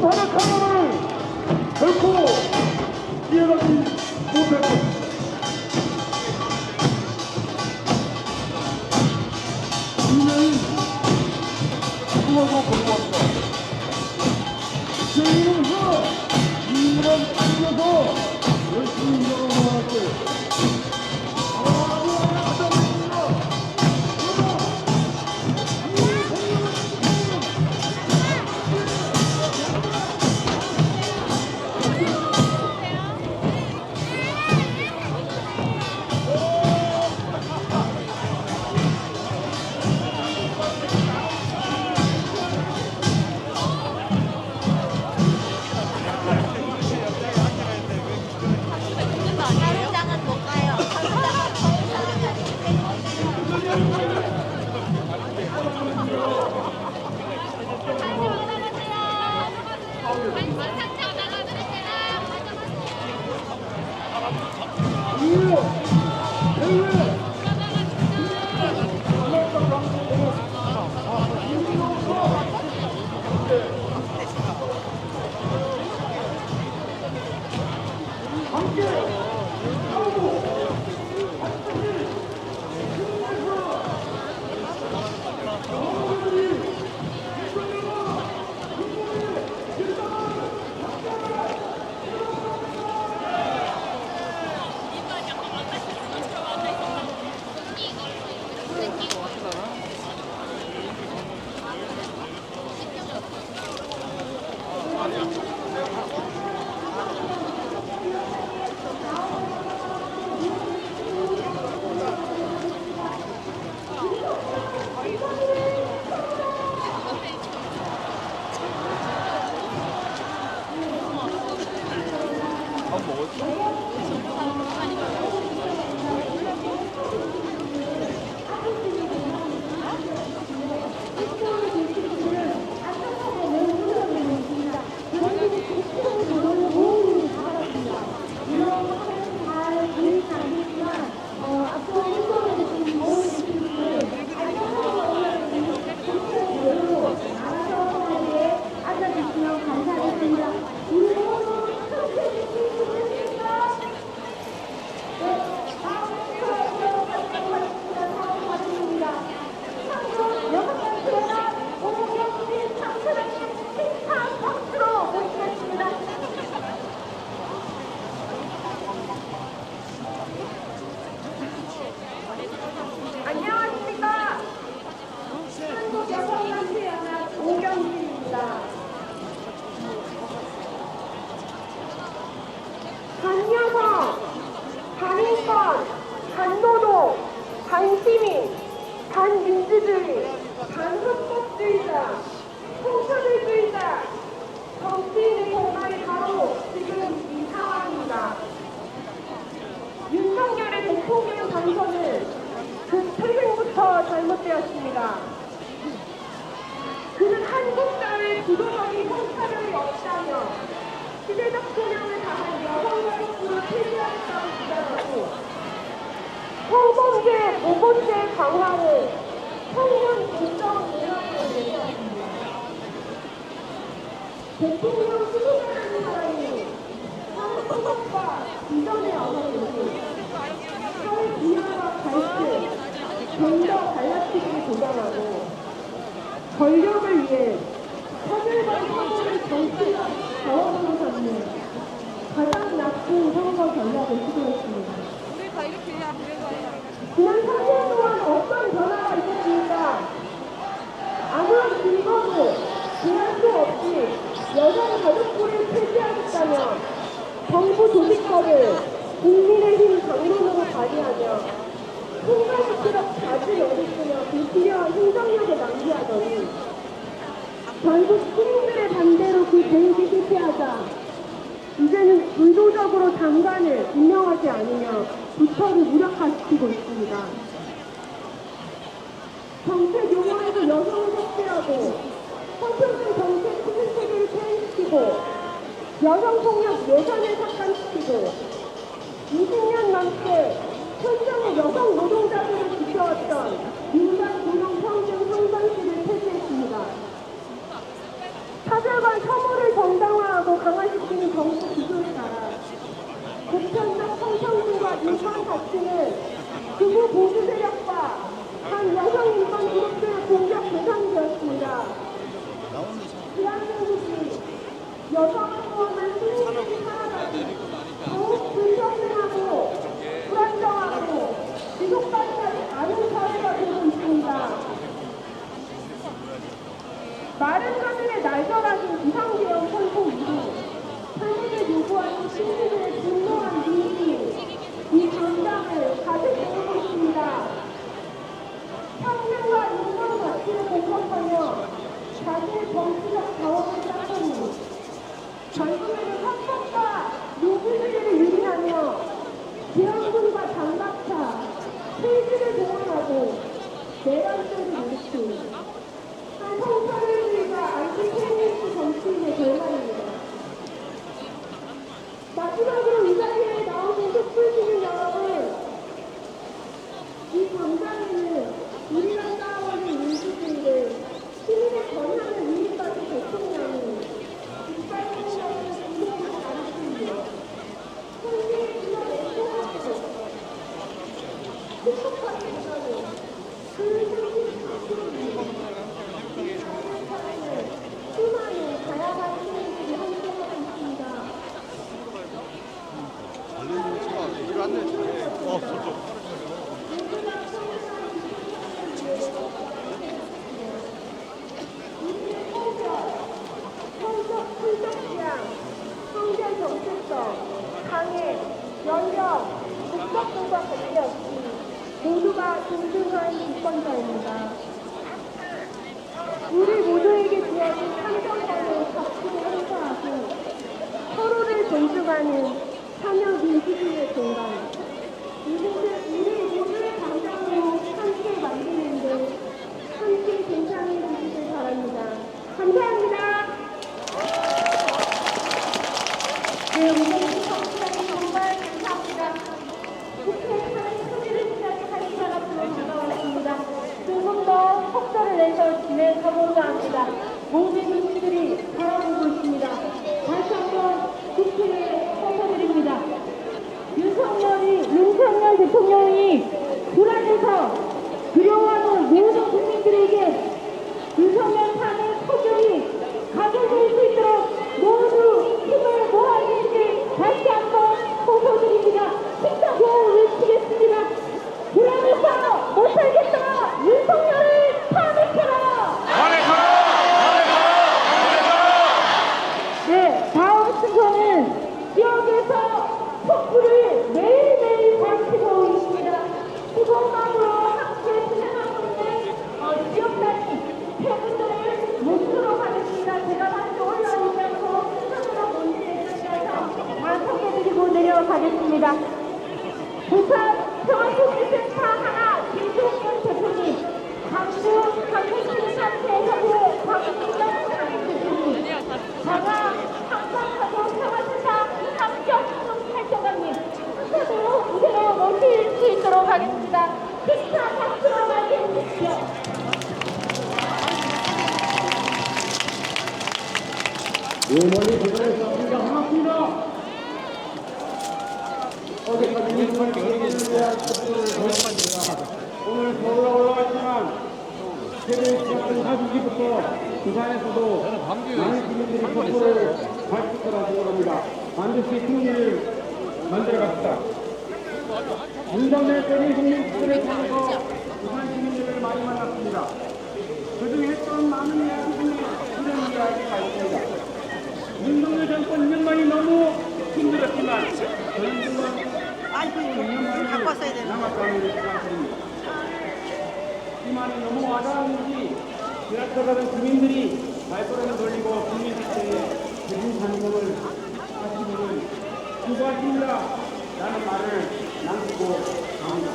타락하는 결코 이해가지 못할 것입니다. 이는 죽어서 걸어왔다. 제 이름에서 이ran 살려서 열심히 일어나게. 다른 못 가요. 반여성, 반인권, 반노동, 반시민, 반민주주의, 반헌법주의자, 통찰주의자, 정치인의 결말이 바로 지금 이 상황입니다. 윤석열의 대통령 당선은 그 태생부터 잘못되었습니다. 그는 한국 사회의 구조적인 통찰력이 없다며 시대적 소명을 다한 여성가족부를 폐지하겠다고 주장하고 성범죄, 모범죄 강화를 청년 공정 문화로 내세웠습니다. 대통령 수준이라는 사람이 한국과 이전의 언어를 사회 비하와 갈등, 젠더 갈라치기를 조장하고 권력을 위해 사들과 사고를 정치적 자원으로 삼는 가장 나쁜 선거 전략을 시도했습니다. 지난 3년 동안 어떤 변화가 있었습니까? 아무런 근거도 제한도 없이 여성 가족부를 폐지하겠다며 정부 조직법을 국민의힘 당론으로 발의하며 통과시키도록 자주 내리쓰며 불필요한 행정력을 낭비하더니 결국 시민들의 반대로 그 계획이 실패하자 이제는 의도적으로 장관을 임명하지 않으며 부처를 무력화시키고 있습니다. 정책 용어에서 여성을 삭제하고 성평등 정책 추진체계를 퇴행시키고 여성폭력 예산을 삭감시키고 20년 넘게 현장의 여성 노동자들을 지켜왔던 민간 고용평등 상반시를 폐지했습니다. 사절관 혐오를 정당 강화시키는 정부 기조에 따라 보편적 성평등과 인권 가치는 극우 보수 세력과 한 여성 인권 그룹들의 공격 대상이 되었습니다. 대한민국이 여성을 포함한 시민들이 살아가기 더욱 불평등하고 불안정하고 지속가능하지 않은 사회가 되고 있습니다. 마른 하늘에 날벼락인 비상계엄 선포 이후 탄핵을 요구하는 시민들의 분노한 민심이 이 전장을 가득 채우고 있습니다. 평등과 인권 가치를 공격하며 자신의 정치적 자원을 쌓으니 결국에는 헌법과 민주주의를 유린하며 계엄군과 장갑차, 페이지를 동원하고 내란죄를 일으킨 한 성차별주의가 안티페미니스트 정치인의 결말입니다. 마지막으로 이 자리에 나오신 촛불시민 여러분, 이 광장에는 우리가 쌓아오는 민주주의를 시민의 권한을 위임받은 대통령이 이빨공장을 진행하고 가르치며 현재의 기업의 소각도 축복하기보다는 그 현실 자체를 이 사회를 살아가는 수많은 다양한 시민들이 함께하고 있습니다. 성별 정체성, 장애, 연령, 국적 등과 관계없이 모두가 동등한 주권자입니다. 우리 모두에게 주어진 한정권의 가치를 행사하고 서로를 존중하는 참여 민주주의의 공간, 이곳을 우리 모두의 당장으로 함께 만드는데 함께 동참해 주시길 바랍니다. 감사합니다. 네, 오늘 시청자님 정말 감사합니다. 국회 탄핵 소리를 시작한 사람으로 돌아왔습니다. 조금 더 속도를 내서 진행하고자 합니다. 모든 민주들이 바라보고 있습니다. 다시 한번 국회에 선포드립니다. 윤석열 대통령이 불안해서 두려워하는 모든 국민들에게 윤석열 탄핵 소결이 가져질 수 있도록 모두 힘을 모아주시길 다시 한번 호소드립니다. 힘차고 외치겠습니다. 불안해서 못살겠다. 윤석열을 탄핵해라. 네, 다음 순서는 지역에서 촛불을 매일매일 밝히고 있습니다. 시공간으로 함께 진행하고 있는 지역단위 세 분들을 모시도록 하겠습니다. 제가 다시 올라오지 않고 순서대로 모시에 앉아서 다 소개해드리고 내려가겠습니다. 부산 평화통일센터 하나 김종현 대표님, 강주 강북시민단체협회 박민정 대표님, 장하 한강가족 평화센터 함경숙 활동가님 순서대로 무대로 모실 수 있도록 하겠습니다. 식사 박수로 맞이해 주십시오. 의원이 대단했습니다. 반갑습니다. 어제까지 민주주의 개혁에 대한 촛불을 보였습니다. 오늘 서울에 올라왔지만 새벽 시작한 4시부터 부산에서도 많은 시민들이 촛불을 밝힐 거라 생각합니다. 반드시 큰 일을 만들어 갑시다. 윤석열 때린 국민들을 통해서 부산 시민들을 많이 만났습니다. 그중에 했던 많은 이야기 중에 이런 이야기가 있습니다. 윤석열 정권 2년만이 너무 힘들었지만 저희들은 2년만이 남았다는 생각입니다. 이만이 너무 와닿았는지 지나쳐가던 주민들이 발걸음을 돌리고 국민들께 대중 반응을 하시고는 수고하십니다 라는 말을 남기고 갑니다.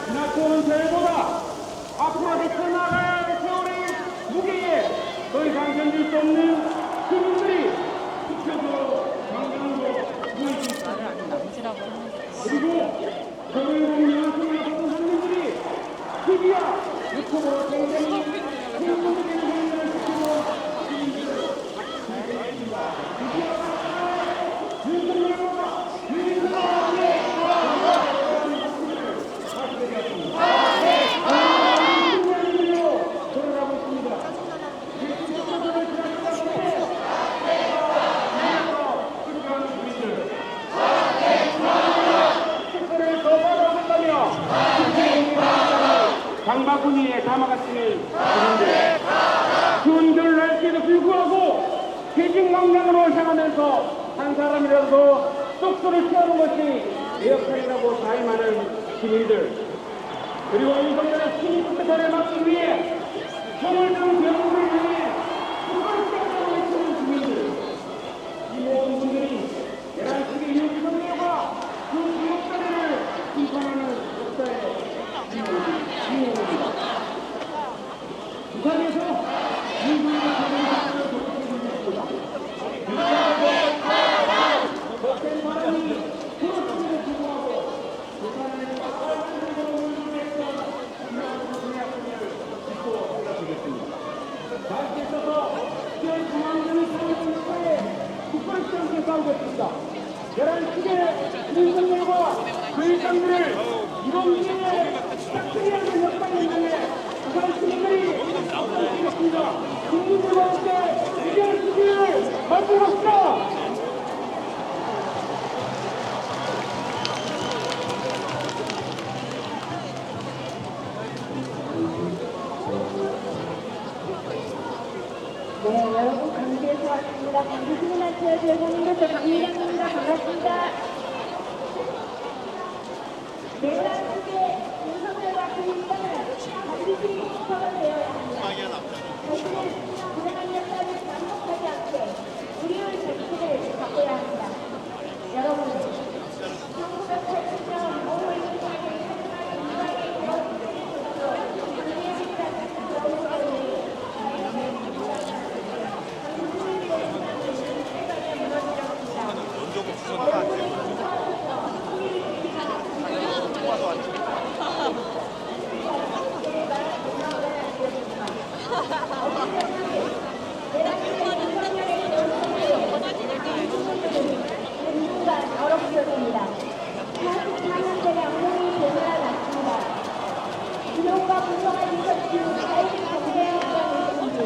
지나쳐온 세월보다 앞으로 헤쳐나가야 할 세월의 무게에 더 이상 견딜 수 없는 시민들이 지켜서 강강으로 모일 수 있습니다. 그리고 저를 보면 생각하는 국민들이 TV와 유튜브로 굉장히 행복적인 행동을 지키고 시민들을 지켜주십니다. 퇴직망명으로 향하면서 한 사람이라도 쑥소를 피하는 것이 내 역할이라고 자임하는 시민들, 그리고 윤석열의 신입 끝을 막기 위해 총을 든 병국을 향해 수많은 땡땡을 외치는 시민들, 이 모든 분들이 11시기 윤석열과 그 기록자들을 심판하는 역사의 주인공입니다. 부산에서 윤석열의 사람을 도둑질했습니다. 복된 바람이 도둑질에 주고하고 부산을 밝게 써서 특별 중앙정이 사는 것에 국가롭지 않게 싸우겠습니다. 11시에 윤석열과 그 일당들을 이런 일에 싹쓸이하는 역사를 향해 부산 시민들이 싸우겠습니다. 국민들과 함께 이겨낼 시기를 만들어갑시다. 네, 여러분 강주에서 왔습니다. 강주 시민단체 대표님께서 강미량입니다. 반갑습니다. 내란 속에 윤석열과 그 일당은 반드시 처벌되어야 합니다. 자신의 불행한 역사를 반복하지 않게 우리의 정치를 바꿔야 합니다. 여러분, 1980년 5월 24일 한나라의 유학의 대학에서 강미량입니다. 어렵습니다. 44년 전에 엉덩이 대회가 났습니다. 기록과 분석을 이것이 자유를 경제해야 한다는 것인지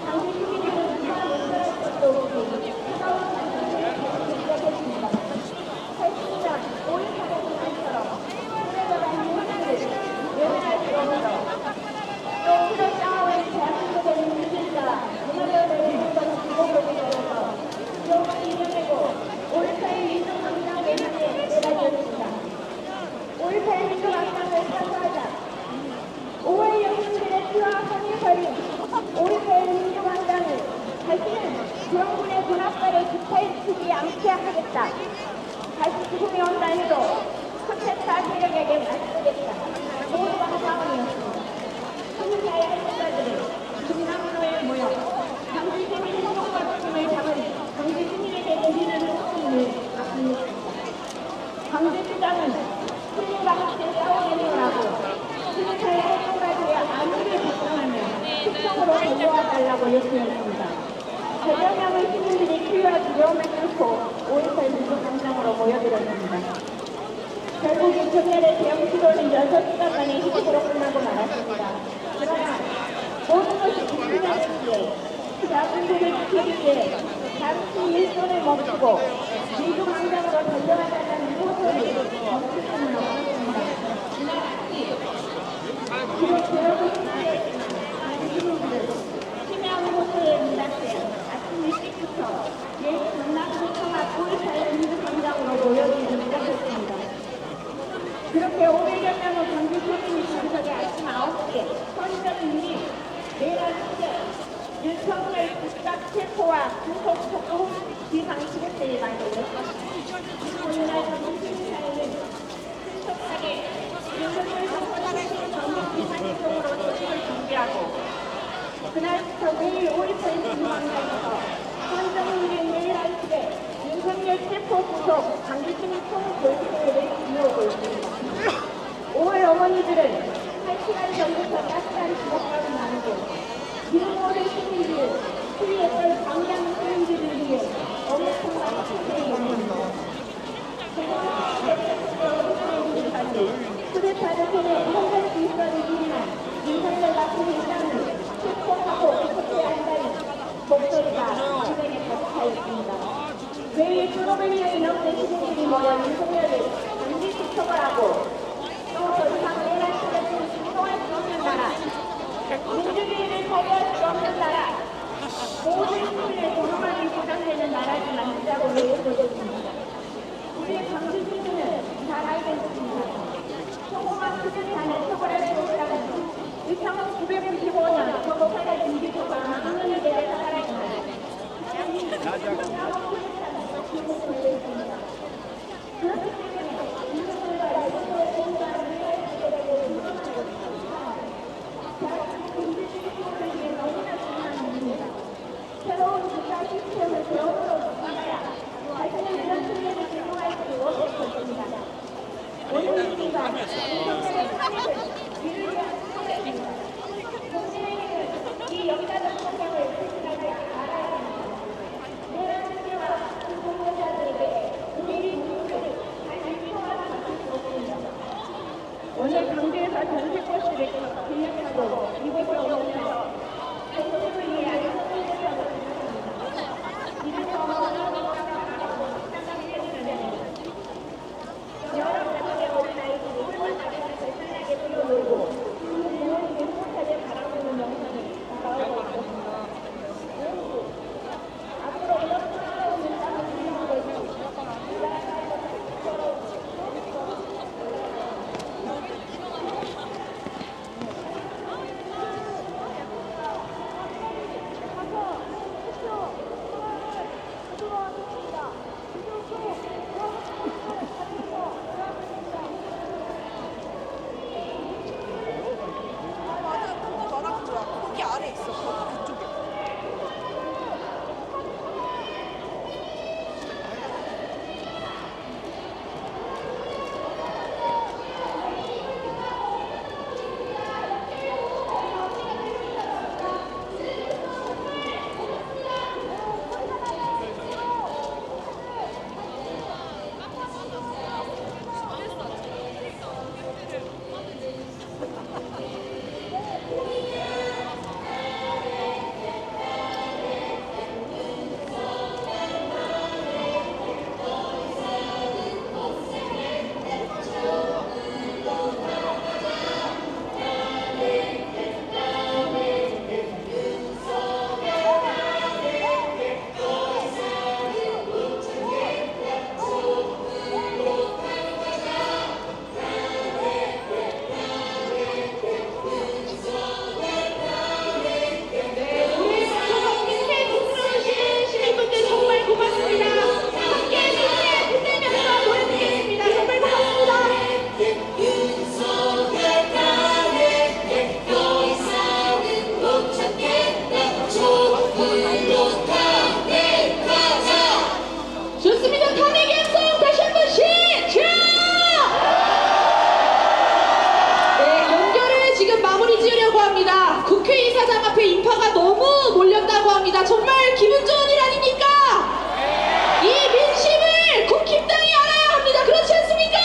당시 시민들은 누가 못할 것도 없이 차가운 관심을 시작했습니다. 80년 5.18 사건처럼 오래가는 문화를 외면할 수 없어 또 그런 상황을 대한민국의 민주주의가 문화를 내리는 기록을 위해서 기록을 이겨내고 5.18 민주항쟁 외면에 내달렸습니다. 5.18 민주항쟁을 사수하자 5월 여성들의 피와 손이 서린 5.18 민주항쟁을 다시는 정군의 군악과를 기타해치지 않게 하겠다. 다시 죽음이 온다 해도 쿠데타 세력에게 맞서겠다. 모두가 상황이었습니다. 승리자의 활동가들은 중랑로에 모여 당시 시민 행동과 죽음을 잡은 당시 시민에게 드리는 소통을 앞두었습니다. 강제주장은 시민과 함께 싸워내려라고 시민사회 활동가들의 안위를 걱정하며 특성으로 돌려와달라고 요청했습니다. 100여 명의 시민들이 피와 두려움을 뚫고 5.18 민주광장으로 모여들었습니다. 결국 윤석열의 대형 시도는 6시간만의 희생으로 끝나고 말았습니다. 그러나 모든 것이 국민들에게 자본주의를 지키기 위해 잠시 일손을 멈추고 민주광장으로 달려나가는 호소를 멈추지는 없었습니다. 지금 여러분들의 시민들은 심야의 호소에 응답해 아침 일찍부터 옛 전남도 청합 5.18 민주광장으로 모여들기 시작했습니다. 그렇게 500여 명의 경기 시민이 전석에 아침 9시에 선전인이 내란 시대 윤석열 국각 체포와 구속 속도 비상시국대에 만들었습니다. 오늘날 전국 시민사회는 신속하게 윤석열 정권의 전국 비상행동으로 조직을 준비하고 그날부터 매일 5.18 민주광장에서 선전인이 내란 시대 윤석열 체포 구속 강기시민 총궐기대회를 이어오고 있습니다. 5월 어머니들은 1시간 전부터 따뜻한 주먹밥을 나누고 기름오를 시민들은 추위에 떨 방향 시민들을 위해 엄청난 축제를 열립니다. 쿠데타를 통해 선전 질서를 유린한 윤석열 같은 일당을 체포하고 구속해야 한다는 목소리가 주변에 가득하였습니다. 매일 수백여 명이 넘는 시민들이 모여 윤석열을 반드시 처벌하고 또 더 이상 내란 시대를 행동할 수 없는 나라, 민주주의를 발휘할 수 없는 나라, 모든 시민을 도둑을 이해해 보겠습니다. 우리 강주시민은 잘 알고 있습니다. 성공한 수준산을 처벌할 수 없다는 1995년 거부사가 준비조가 강원에 대해 사살했습니다. 그렇기 때문에 이분들과 라이브를 공부하는 새로운 국가 시스템을 배움으로 바꿔야 자신은 이런 승리를 제공할 수 없을 것입니다. 오늘 이 순간 윤석열의 탄핵을 이를 위한 선택입니다. 국민의힘은 이 역사적 성격을 실천하지 말아야 합니다. 내란 승리와 공공자들에게 우리 민주를 다시 평화를 바칠 수 없습니다. 오늘 강주에서 전세버스를 기념하고 이곳에 오면서 전국을 위해 안전운전을 부탁합니다. 이래서 여러 가족의 어린아이들이 홀가닥을 절찬하게 뛰어놀고 부모님의 행복하게 바라보는 영상이 나오고 있습니다. 앞으로 이런 평화로운 일상을 누리는 것이 저랑 뭐야? 거기 아래 있어. 그쪽에. 정말 기분 좋은 일 아닙니까? 이 민심을 국힘당이 알아야 합니다. 그렇지 않습니까?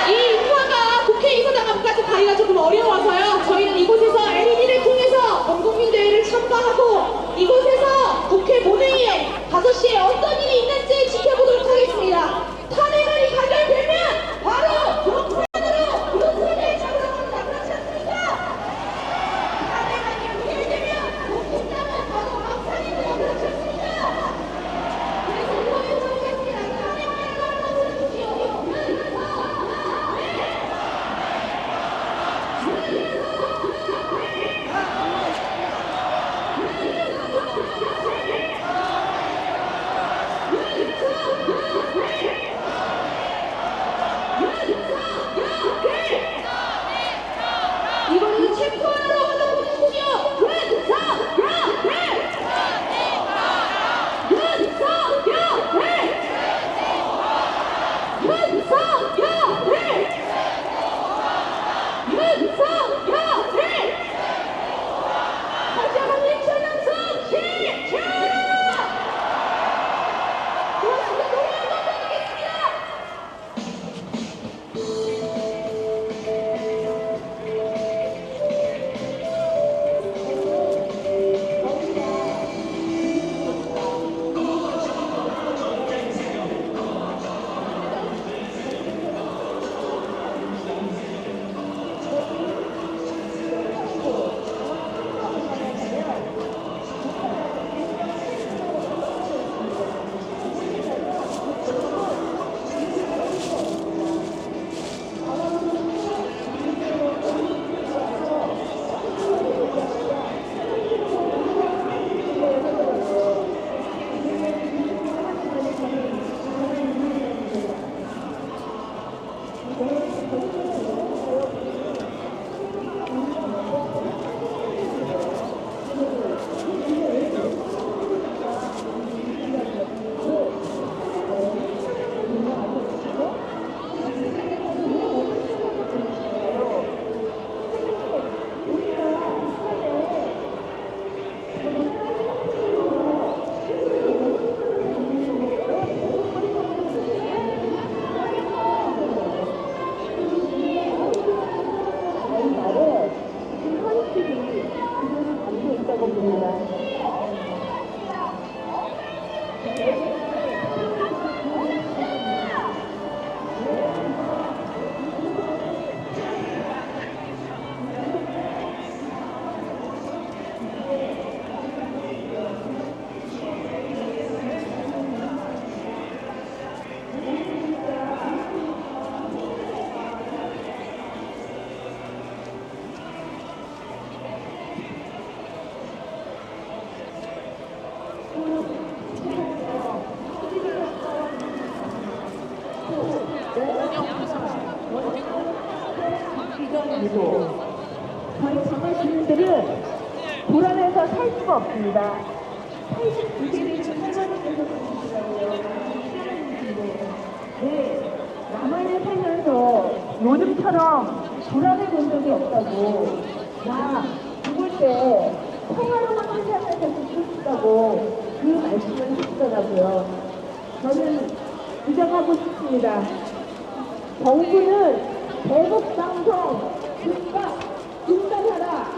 이 인파가 국회의사당 앞까지 가기가 조금 어려워서요. 저희는 이곳에서 LED를 통해서 원국민대회를 참가하고 이곳에서 국회 본회의에 5시에 어떤 일이 있는지 지켜보도록 하겠습니다. 탄핵안이 가결되면 바로 동탄으로 군수를 잡으러 갑니다. 그렇지 않습니까? 탄핵안이 가결되면 국힘당은 바로 막판이 되고 그렇지 않습니까? 그래서 요청했습니다. 탄핵안을 걸어주십시오. 그리고 저희 정말 주민들은 불안해서 살 수가 없습니다. 82개를 할머니께서 주시더라고요. 네, 남한에 살면서 요즘처럼 불안해 본 적이 없다고. 나 죽을 때 평화로운 세상을 살고 싶다고 그 말씀을 하시더라고요. 저는 주장하고 싶습니다. 정부는 대북 방송 즉각 중단하라.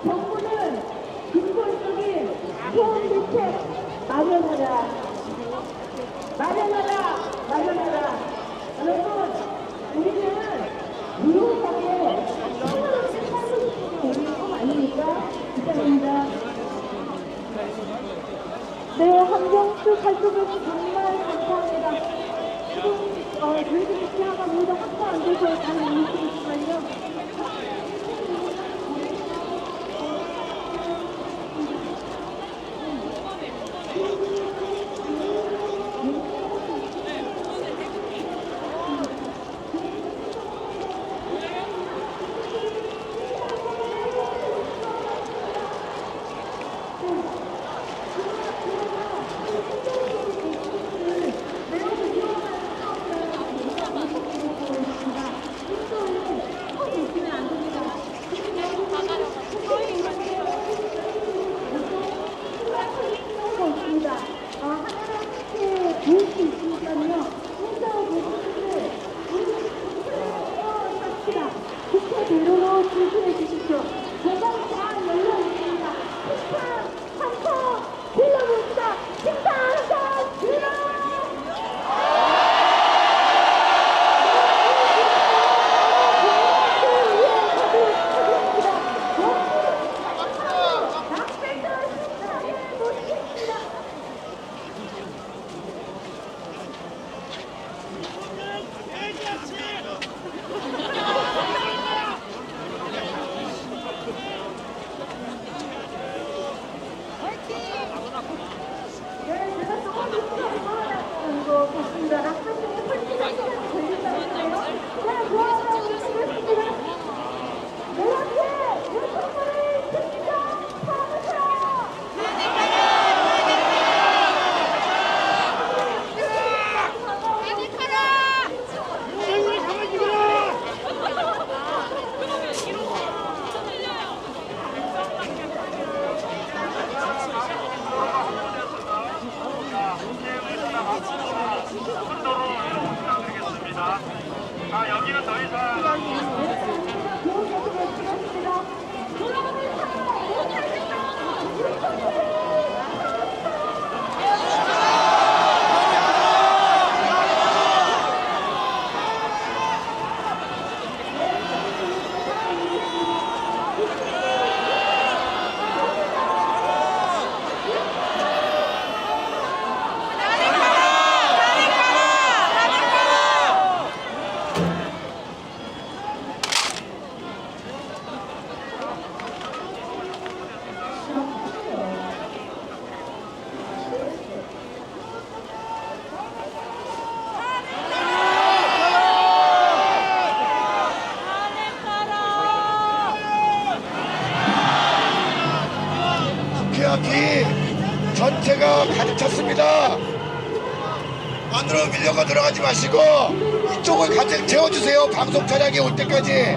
정부는 근본적인 소음 대책 마련하라. 여러분, 우리는 무효하게 평화롭게 살고 싶은 게 우리의 꿈 아닙니까? 이상입니다. 네, 한경수 칼국수 정말 감사합니다. 지금 저희들이 시야가 모두 확보 안 돼서 잘 못 보시지만요. 대로로 진술해 주십시오. 대장 다 열려 있습니다. 심판, 한포, 빌려봅시다. 심판, 한포, 빌려! 자, 여기는 더 이상 앞이 전체가 가득 찼습니다. 안으로 밀려가 들어가지 마시고 이쪽을 가득 채워주세요. 방송 차량이 올 때까지.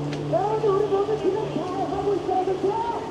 우리 모두 지금 잘 하고 있어요. 그렇죠?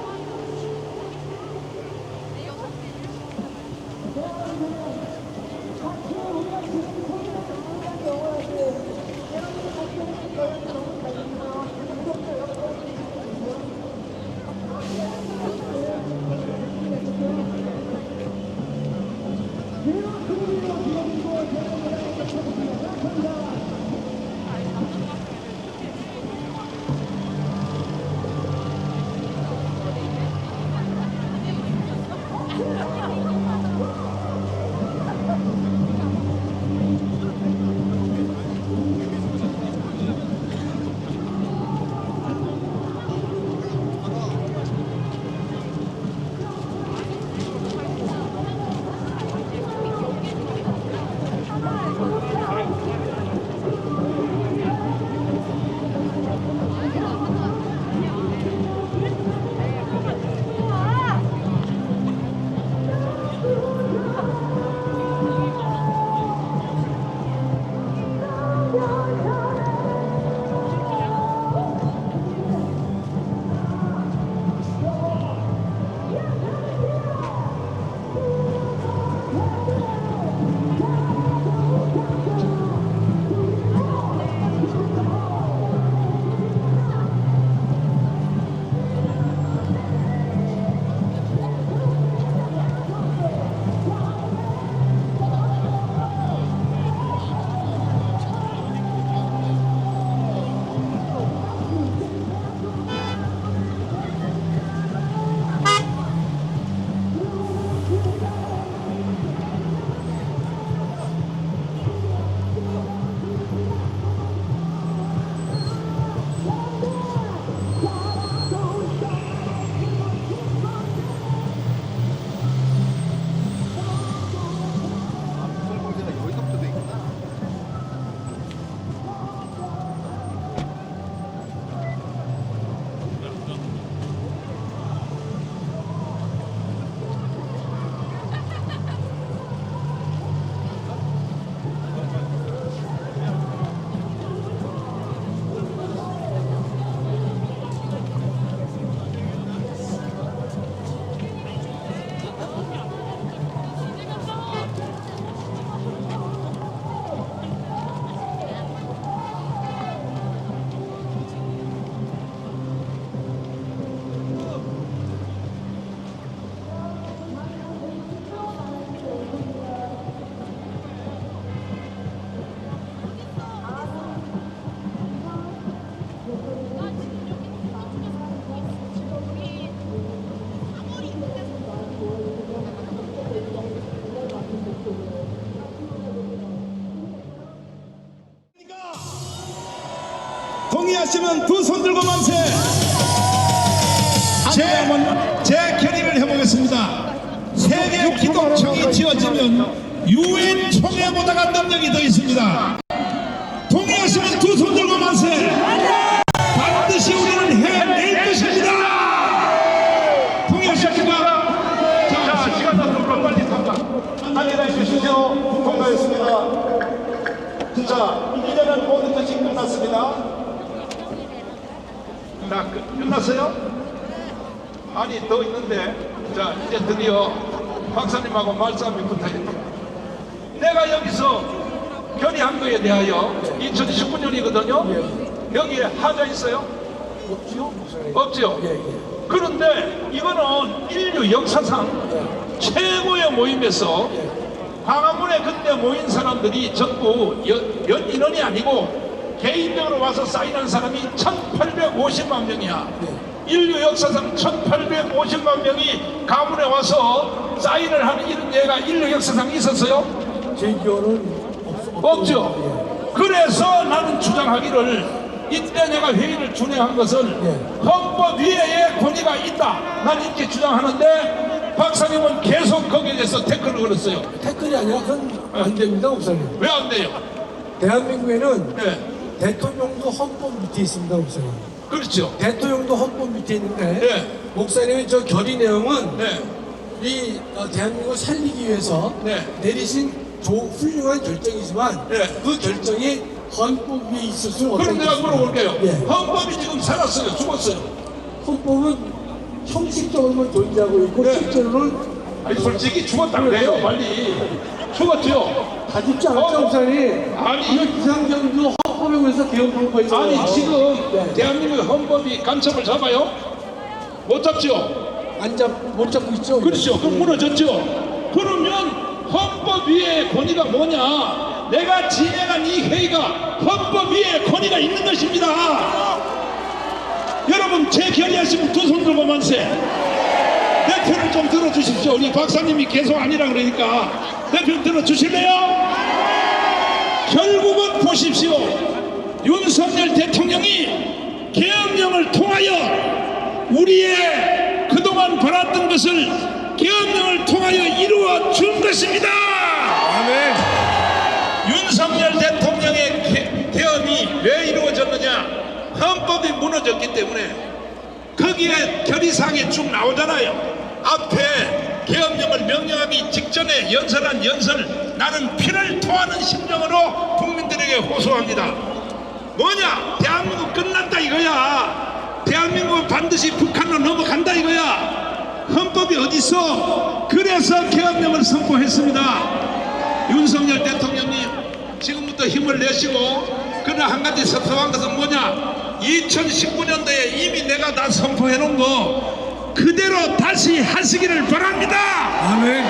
동의하시면 두 손 들고 만세. 제 결의를 해보겠습니다. 세계 기독청이 지어지면 유엔 총회보다가 능력이 더 있습니다. 동의하시면 두 손 들고 만세. 반드시 우리는 해낼 것입니다. 동의하십니까? 자, 시간 다 빨리 탑니다. 안내해 주시죠. 통과했습니다. 자, 이제는 모든 것이 끝났습니다. 자, 끝났어요? 아니, 더 있는데. 자, 이제 드디어 박사님하고 말싸움이 붙어있다. 내가 여기서 결의한 거에 대하여 2019년이거든요. 여기에 하자 있어요? 없죠? 없죠? 그런데 이거는 인류 역사상 최고의 모임에서 광화문에 그때 모인 사람들이 전부 인원이 아니고 개인적으로 와서 사인한 사람이 1850만 명이야. 인류 역사상 1850만 명이 가문에 와서 사인을 하는 이런 예가 인류 역사상 있었어요? 제 기억은 없죠. 그래서 나는 주장하기를 이때 내가 회의를 준행한 것은 헌법 위에 권위가 있다. 나는 이렇게 주장하는데 박사님은 계속 거기에 대해서 태클을 걸었어요. 태클이 아니라 그건 안 됩니다, 목사님. 왜 안 돼요? 대한민국에는 네. 대통령도 헌법 밑에 있습니다, 목사님. 그렇죠. 대통령도 헌법 밑에 있는데 네. 목사님의 저 결의 내용은 네. 이 대한민국을 살리기 위해서 네. 내리신 훌륭한 결정이지만 네. 그 결정이 헌법 위에 있을 수는 그럼 내가 없다고 물어볼게요. 예. 헌법이 지금 살았어요? 죽었어요? 헌법은 형식적으로만 존재하고 있고 네. 실제로는 아니 솔직히 죽었다고 그래요. 빨리. 죽었죠? 다 죽지 않았죠, 목사님. 아니 이거 비상경도 헌법에서 개헌 통과했어요. 아니 지금 네. 대한민국 헌법이 간첩을 잡아요? 못 잡죠? 못 잡고 있죠. 그렇죠. 그럼 무너졌죠. 그러면 헌법 위에 권위가 뭐냐? 내가 진행한 이 회의가 헌법 위에 권위가 있는 것입니다. 여러분 제 결의하시면 두 손 들고 만세. 내 편을 좀 들어주십시오. 우리 박사님이 계속 아니라 그러니까 내 편 들어주실래요? 결국은 보십시오. 윤석열 대통령이 계엄령을 통하여 우리의 그동안 바랐던 것을 계엄령을 통하여 이루어 준 것입니다. 아멘. 윤석열 대통령의 계엄이 왜 이루어졌느냐? 헌법이 무너졌기 때문에 거기에 결의사항에 쭉 나오잖아요. 앞에 계엄령을 명령하기 직전에 연설한 연설, 나는 피를 토하는 심정으로 국민들에게 호소합니다. 뭐냐? 대한민국 끝난다 이거야. 대한민국은 반드시 북한으로 넘어간다 이거야. 헌법이 어딨어? 그래서 계엄령을 선포했습니다. 윤석열 대통령님 지금부터 힘을 내시고, 그러나 한 가지 섭섭한 것은 뭐냐? 2019년도에 이미 내가 다 선포해 놓은 거 그대로 다시 하시기를 바랍니다. 아멘.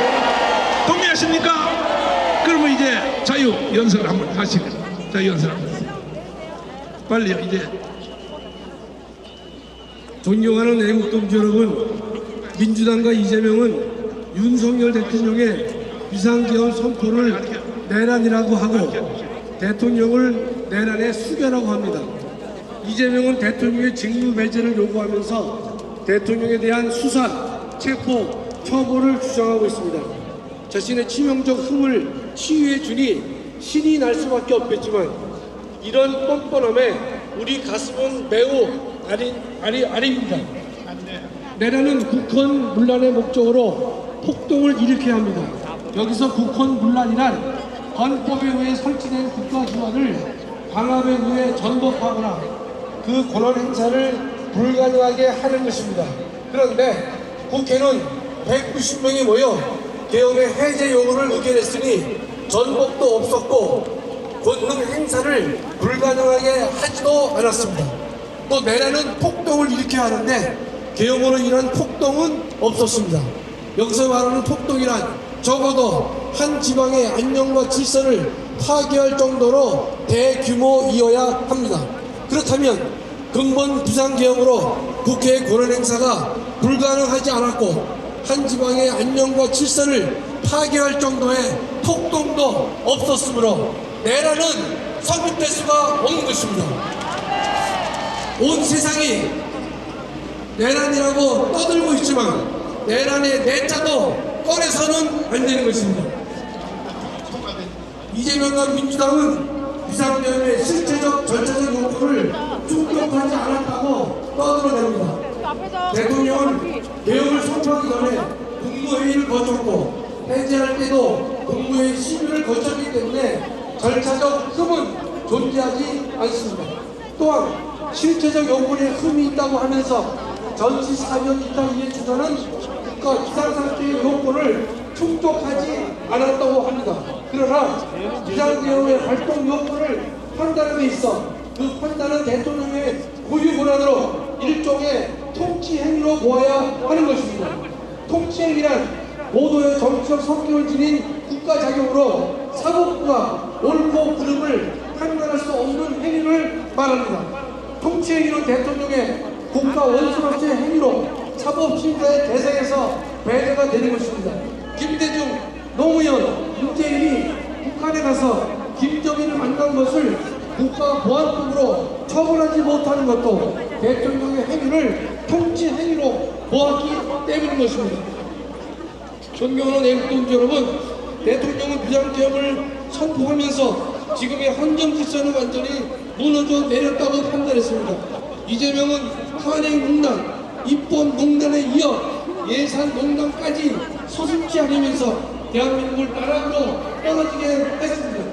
동의하십니까? 그러면 이제 자유 연설 한번 하시고, 자유 연설 한번 빨리요. 이제 존경하는 애국동지 여러분, 민주당과 이재명은 윤석열 대통령의 비상계엄 선포를 내란이라고 하고 대통령을 내란의 수괴라고 합니다. 이재명은 대통령의 직무배제를 요구하면서 대통령에 대한 수사, 체포, 처벌을 주장하고 있습니다. 자신의 치명적 흠을 치유해 주니 신이 날 수밖에 없겠지만 이런 뻔뻔함에 우리 가슴은 매우 아립니다. 내란은 국헌 문란의 목적으로 폭동을 일으켜야 합니다. 여기서 국헌 문란이란 헌법에 의해 설치된 국가기관을 강압에 의해 전복하거나 그 권한 행사를 불가능하게 하는 것입니다. 그런데 국회는 190명이 모여 계엄의 해제 요구를 의결했으니 전복도 없었고 권능 행사를 불가능하게 하지도 않았습니다. 또 내란은 폭동을 일으켜야 하는데 계엄으로 인한 폭동은 없었습니다. 여기서 말하는 폭동이란 적어도 한 지방의 안녕과 질서를 파괴할 정도로 대규모이어야 합니다. 그렇다면 근본 비상계엄으로 국회의 권한 행사가 불가능하지 않았고 한 지방의 안녕과 질서를 파괴할 정도의 폭동도 없었으므로 내란은 성립될 수가 없는 것입니다. 온 세상이 내란이라고 떠들고 있지만 내란의 내자도 꺼내서는 안 되는 것입니다. 이재명과 민주당은 비상계엄의 실체적 절차적 요구를 충족하지 않았다고 떠들어댑니다. 대통령은 계엄을 선포하기 전에 국무회의를 거쳤고 해제할 때도 국무회의 심의를 거쳤기 때문에 절차적 흠은 존재하지 않습니다. 또한 실체적 요건에 흠이 있다고 하면서 전시 사면 이탈 이해 주장은 국가 비상상태의 요건을 충족하지 않았다고 합니다. 그러나 비상계엄의 활동 요건을 판단하는 데 있어 그 판단은 대통령의 고유 권한으로 일종의 통치 행위로 보아야 하는 것입니다. 통치 행위란 모두의 정치적 성격을 지닌 국가 자격으로 사법부가 옳고 그름을 판단할 수 없는 행위를 말합니다. 통치 행위는 대통령의 국가 원수로서의 행위로 사법심사의 대상에서 배제가 되는 것입니다. 김대중, 노무현, 문재인이 북한에 가서 김정일을 만난 것을 국가보안법으로 처벌하지 못하는 것도 대통령의 행위를 통치 행위로 보았기 때문인 것입니다. 존경하는 애국동지 여러분, 대통령은 비상계엄을 선포하면서 지금의 헌정 질서는 완전히 무너져 내렸다고 판단했습니다. 이재명은 탄핵농단, 입법농단에 이어 예산농단까지 서슴지 않으면서 대한민국을 나락으로 떨어지게 했습니다.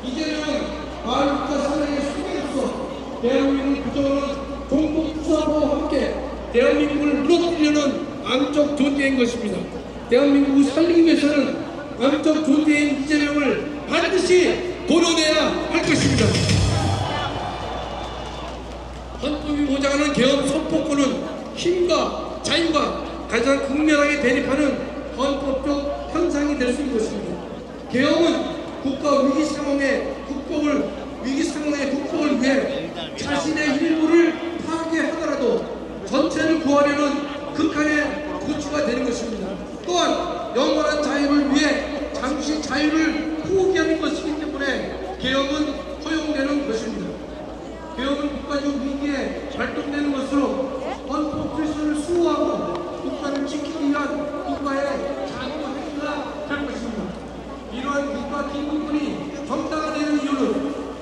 이재명은 마을국가 사랑의 수괴로서 대한민국을 부정하는 종북투사와 함께 대한민국을 무너뜨리려는 암적 존재인 것입니다. 대한민국을 살리기 위해서는 암적 존재인 이재명을 반드시 도려내야 할 것입니다. 헌법이 보장하는 계엄 선포권은 힘과 자유가 가장 극렬하게 대립하는 헌법적 현상이 될 수 있는 것입니다. 계엄은 국가 위기 상황의 극복을 위해 자신의 일부를 파괴하더라도 전체를 구하려는 극한의 고치가 되는 것입니다. 또한 영원한 자유를 위해 잠시 자유를 포기하는 것이기 때문에 계엄은 허용되는 것입니다. 계엄은 국가적 위기에 발동되는 것으로 헌법 질서를 수호하고 국가를 지키기 위한 국가의 자구 행위가 될 것입니다. 이러한 국가 기능권이 정당화되는 이유는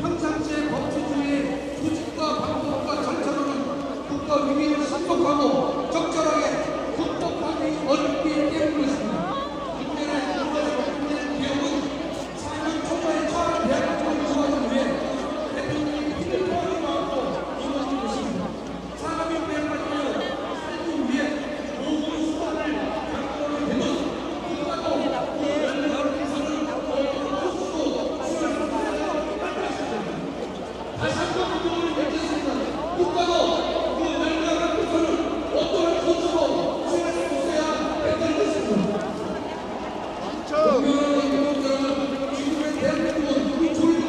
평상시의 법치주의의 조직과 방법과 절차로는 국가 위기를 신속하고 적절하게 극복하기 어렵기 때문입니다. 국내의 기업은 4년 초반에 처한 대한민국을 구하기 위해 대통령이 피를 흘리고 이루어진 것입니다. 사람이 빼앗기면 살기 위해 모든 수단을 강구하게 되면 국가도 연락을 해서는 다시 한번 운동을 펼쳤습니다. 국가도 그 연락을 해서는 어떠한 것으로 수행할 수 있어야 된다는 것입니다. 지금의 대한민국은 우리 조직을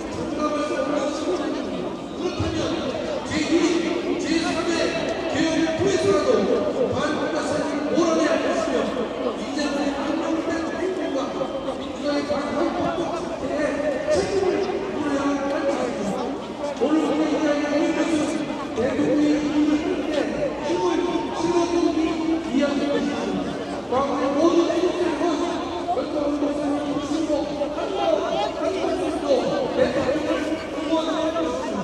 장담할 수 없는 것입니다. 그렇다면 제2, 제3의 개혁을 통해서라도 반국가사를 몰아내야 했으며 이제는 한명된 행동과 민주당의 강한 상태에 책임을 물어야 할 것입니다. 오늘 우리 이야기하는 것은 대통령의 힘을 때 힘을 실어주기 위한 것입니다. 과거의 모든 행동들은 결정한 것은 신고 한번도 대통령을 응원해야 것입니다.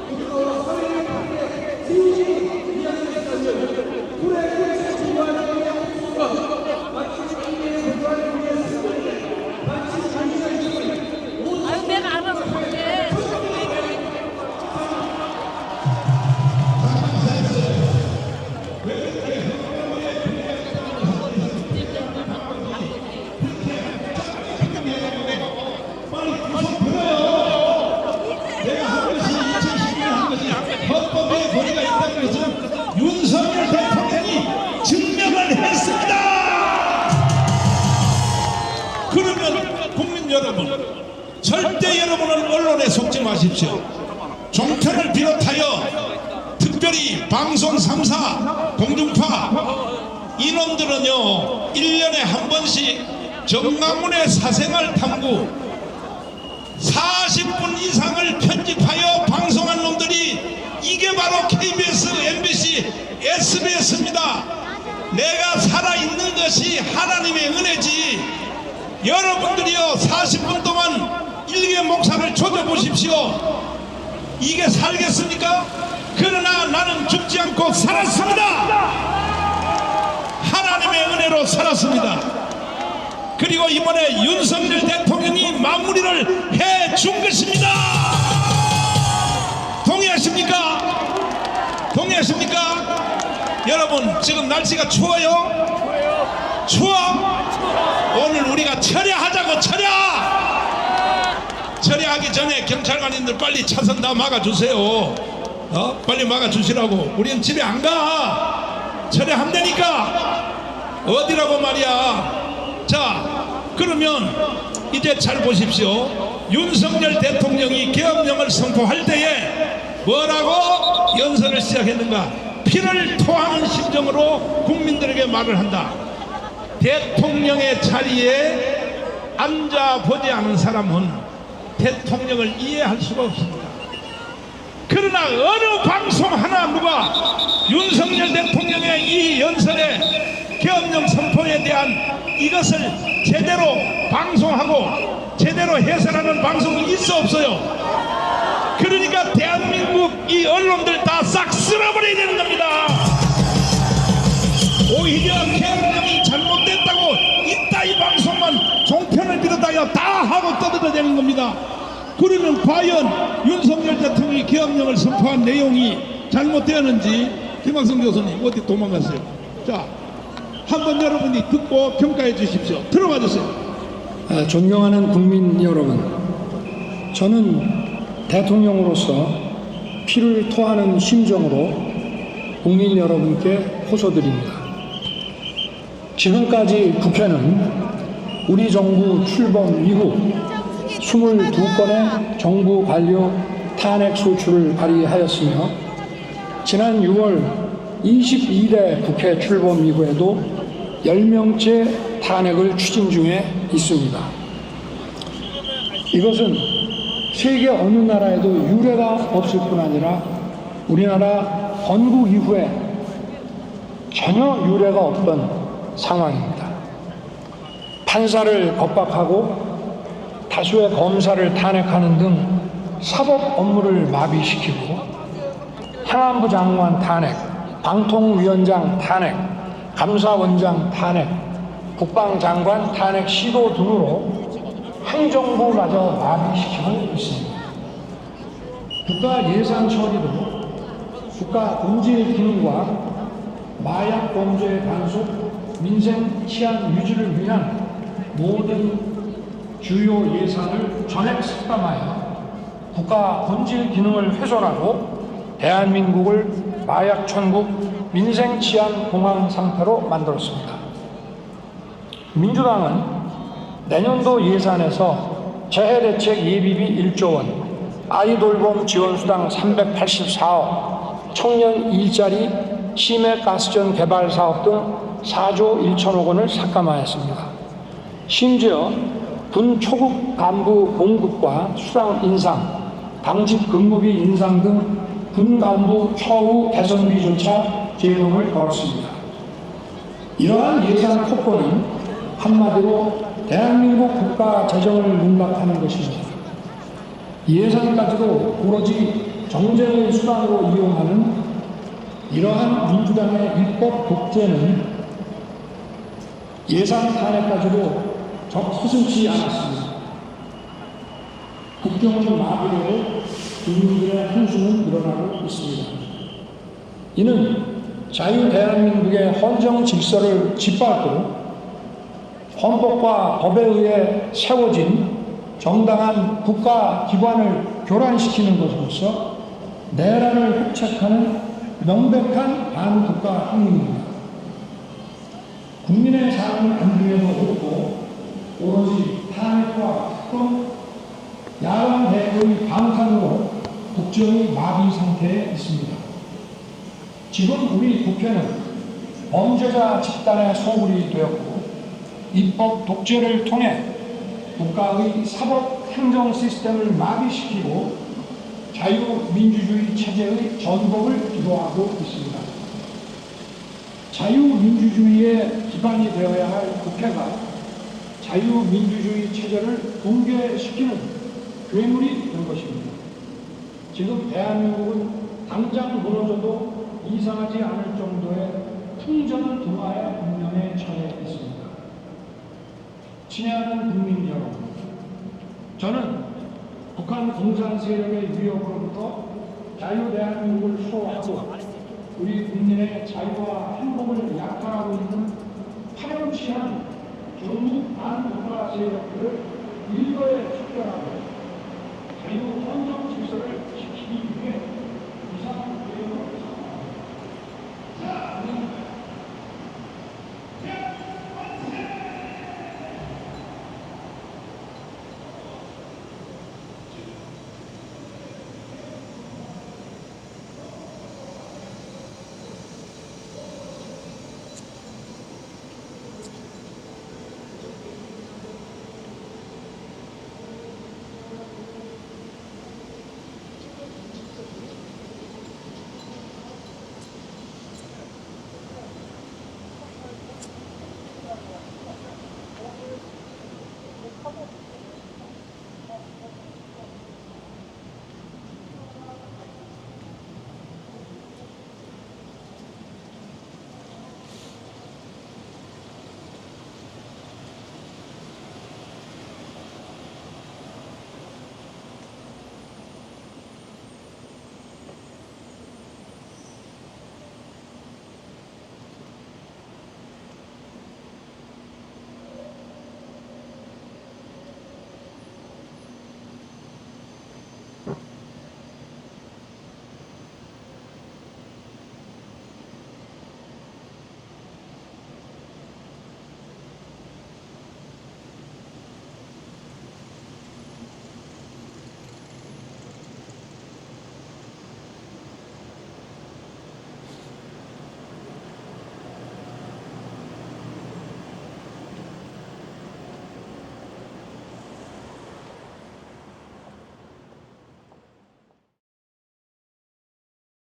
국가와 사회를 함께 세우기 위한 것이라면 불의 중요한 국가 마치 국민의 대화를 위해 쓰는 마치 자기의 모든 내가 알아서 볼게. 헌법에 권위가 있다는 것은 윤석열 대통령이 증명을 했습니다. 그러면 국민 여러분, 절대 여러분은 언론에 속지 마십시오. 종편을 비롯하여 특별히 방송 3사, 공중파 이놈들은요 1년에 한 번씩 정강훈의 사생활 탐구 40분 이상을 편집하여 방송한 놈들이 이게 바로 KBS, MBC, SBS입니다. 내가 살아있는 것이 하나님의 은혜지. 여러분들이요 40분 동안 일개 목사를 조져보십시오. 이게 살겠습니까? 그러나 나는 죽지 않고 살았습니다. 하나님의 은혜로 살았습니다. 그리고 이번에 윤석열 대통령이 마무리를 해준 것입니다. 동의하십니까? 동의하십니까? 여러분 지금 날씨가 추워요? 추워? 오늘 우리가 철야하자고. 철야하기 전에 경찰관님들 빨리 차선 다 막아주세요. 빨리 막아주시라고. 우리는 집에 안 가. 철야한다니까. 어디라고 말이야. 자, 그러면 이제 잘 보십시오. 윤석열 대통령이 계엄령을 선포할 때에 뭐라고 연설을 시작했는가? 피를 토하는 심정으로 국민들에게 말을 한다. 대통령의 자리에 앉아보지 않은 사람은 대통령을 이해할 수가 없습니다. 그러나 어느 방송 하나 누가 윤석열 대통령의 이 연설에 계엄령 선포에 대한 이것을 제대로 방송하고 제대로 해설하는 방송이 있어 없어요? 그러니까 대한민국 이 언론들 다 싹 쓸어버려야 되는 겁니다. 오히려 계엄령이 잘못됐다고 이따위 방송만 종편을 비롯하여 다 하고 떠들어야 되는 겁니다. 그러면 과연 윤석열 대통령이 계엄령을 선포한 내용이 잘못되었는지 김학성 교수님 어디 도망갔어요? 자, 한번 여러분이 듣고 평가해 주십시오. 들어봐 주세요. 존경하는 국민 여러분, 저는 대통령으로서 피를 토하는 심정으로 국민 여러분께 호소드립니다. 지금까지 국회는 우리 정부 출범 이후 22건의 정부 관료 탄핵 소추를 발의하였으며 지난 6월 22대 국회 출범 이후에도 10명째 탄핵을 추진 중에 있습니다. 이것은 세계 어느 나라에도 유례가 없을 뿐 아니라 우리나라 건국 이후에 전혀 유례가 없던 상황입니다. 판사를 겁박하고 다수의 검사를 탄핵하는 등 사법 업무를 마비시키고 행안부 장관 탄핵, 방통위원장 탄핵, 감사원장 탄핵, 국방장관 탄핵 시도 등으로 행정부마저 마비시키고 있습니다. 국가 예산 처리도 국가 본질 기능과 마약 범죄 단속, 민생 치안 유지를 위한 모든 주요 예산을 전액 삭감하여 국가 본질 기능을 훼손하고 대한민국을 마약 천국, 민생 치안 공황 상태로 만들었습니다. 민주당은 내년도 예산에서 재해대책 예비비 1조 원, 아이돌봄 지원수당 384억, 청년 일자리, 심해가스전 개발 사업 등 4조 1천억 원을 삭감하였습니다. 심지어 군초급 간부 봉급과 수당 인상, 당직 근무비 인상 등 군 간부 처우 개선비조차 제동을 걸었습니다. 이러한 예산 폭포는 한마디로 대한민국 국가 재정을 농락하는 것입니다. 예산까지도 오로지 정쟁의 수단으로 이용하는 이러한 민주당의 입법 독재는 예산 탄핵까지도 서슴지 않았습니다. 국경은 마비되고 국민들의 한숨은 늘어나고 있습니다. 이는 자유 대한민국의 헌정 질서를 짓밟고 헌법과 법에 의해 세워진 정당한 국가 기관을 교란시키는 것으로서 내란을 획책하는 명백한 반국가 행위입니다. 국민의 삶을 안중에도 없고 오로지 탄핵과 특검, 야당 대표의 방탄으로 국정이 마비 상태에 있습니다. 지금 우리 국회는 범죄자 집단의 소굴이 되었고 입법 독재를 통해 국가의 사법 행정 시스템을 마비시키고 자유민주주의 체제의 전복을 기도하고 있습니다. 자유민주주의의 기반이 되어야 할 국회가 자유민주주의 체제를 붕괴시키는 괴물이 된 것입니다. 지금 대한민국은 당장 무너져도 이상하지 않을 정도의 풍전등화의 운명에 처해 있습니다. 친애하는 국민 여러분, 저는 북한 공산 세력의 위협으로부터 자유 대한민국을 수호하고 우리 국민의 자유와 행복을 약탈하고 있는 파렴치한 중국 반국가 세력들을 일거에 척결하고 자유 헌정 질서를 지키기 위해